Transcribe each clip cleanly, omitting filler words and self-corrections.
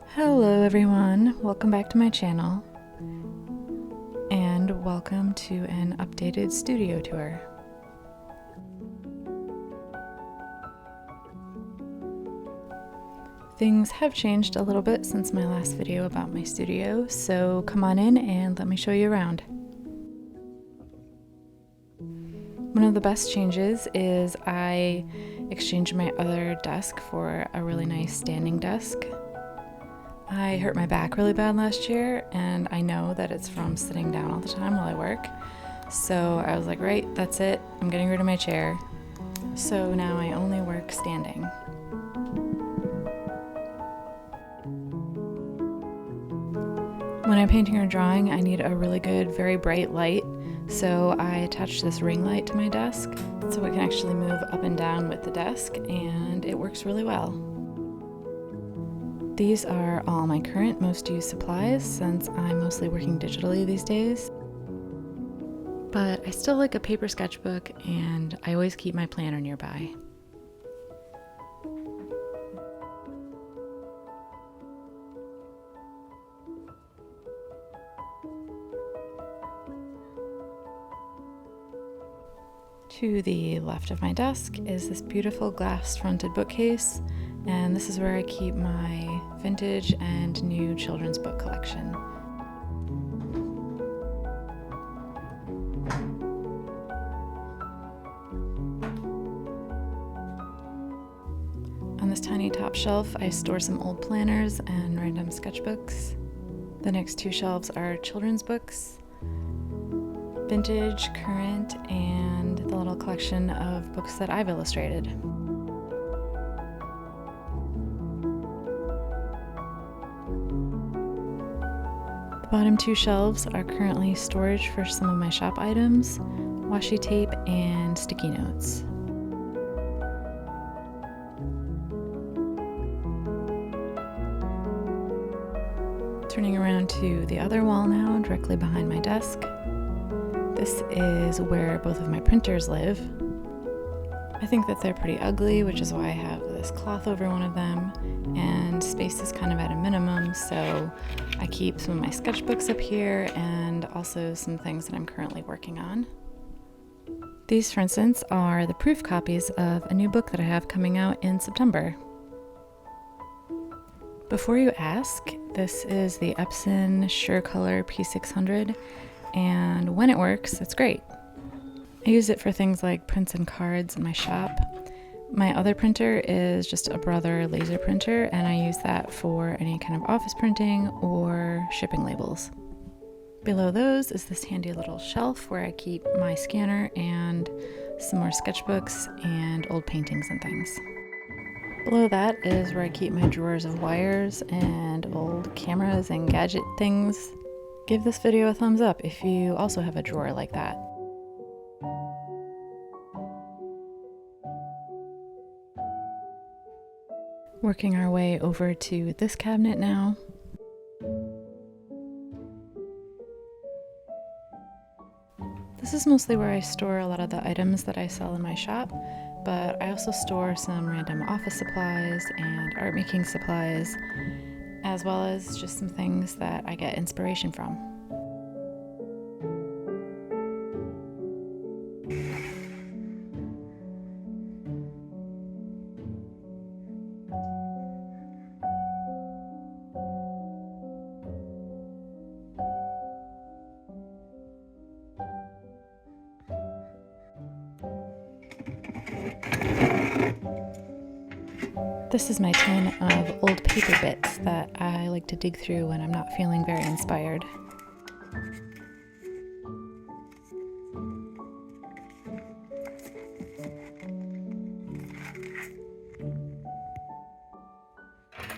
Hello everyone, welcome back to my channel, and welcome to an updated studio tour. Things have changed a little bit since my last video about my studio, so come on in and let me show you around. One of the best changes is I exchanged my other desk for a really nice standing desk. I hurt my back really bad last year, and I know that it's from sitting down all the time while I work. So I was like, right, that's it. I'm getting rid of my chair. So now I only work standing. When I'm painting or drawing, I need a really good, very bright light. So I attached this ring light to my desk so it can actually move up and down with the desk, and it works really well. These are all my current most used supplies since I'm mostly working digitally these days. But I still like a paper sketchbook, and I always keep my planner nearby. To the left of my desk is this beautiful glass-fronted bookcase, and this is where I keep my vintage and new children's book collection. On this tiny top shelf, I store some old planners and random sketchbooks. The next two shelves are children's books, vintage, current, and the little collection of books that I've illustrated. The bottom two shelves are currently storage for some of my shop items, washi tape, and sticky notes. Turning around to the other wall now, directly behind my desk. This is where both of my printers live. I think that they're pretty ugly, which is why I have this cloth over one of them, and space is kind of at a minimum, so I keep some of my sketchbooks up here and also some things that I'm currently working on. These, for instance, are the proof copies of a new book that I have coming out in September. Before you ask, this is the Epson SureColor P600, and when it works, it's great. I use it for things like prints and cards in my shop. My other printer is just a Brother laser printer, and I use that for any kind of office printing or shipping labels. Below those is this handy little shelf where I keep my scanner and some more sketchbooks and old paintings and things. Below that is where I keep my drawers of wires and old cameras and gadget things. Give this video a thumbs up if you also have a drawer like that. Working our way over to this cabinet now. This is mostly where I store a lot of the items that I sell in my shop, but I also store some random office supplies and art making supplies, as well as just some things that I get inspiration from. This is my tin of old paper bits that I like to dig through when I'm not feeling very inspired.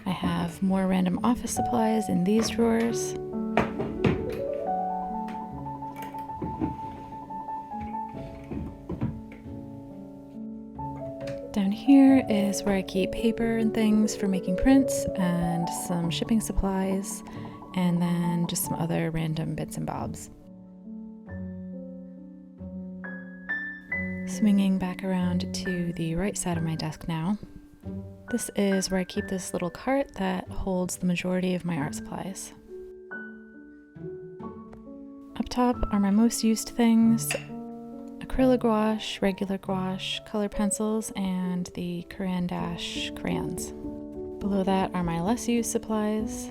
I have more random office supplies in these drawers. Down here is where I keep paper and things for making prints and some shipping supplies, and then just some other random bits and bobs. Swinging back around to the right side of my desk now. This is where I keep this little cart that holds the majority of my art supplies. Up top are my most used things: acrylic gouache, regular gouache, color pencils, and the Caran d'Ache crayons. Below that are my less used supplies.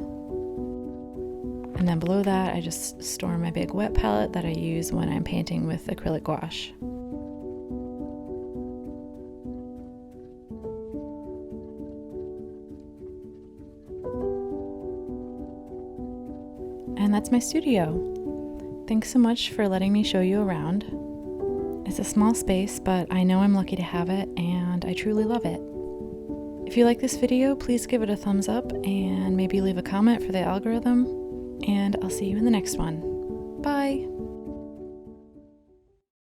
And then below that, I just store my big wet palette that I use when I'm painting with acrylic gouache. And that's my studio. Thanks so much for letting me show you around. It's a small space, but I know I'm lucky to have it, and I truly love it. If you like this video, please give it a thumbs up and maybe leave a comment for the algorithm, and I'll see you in the next one. Bye!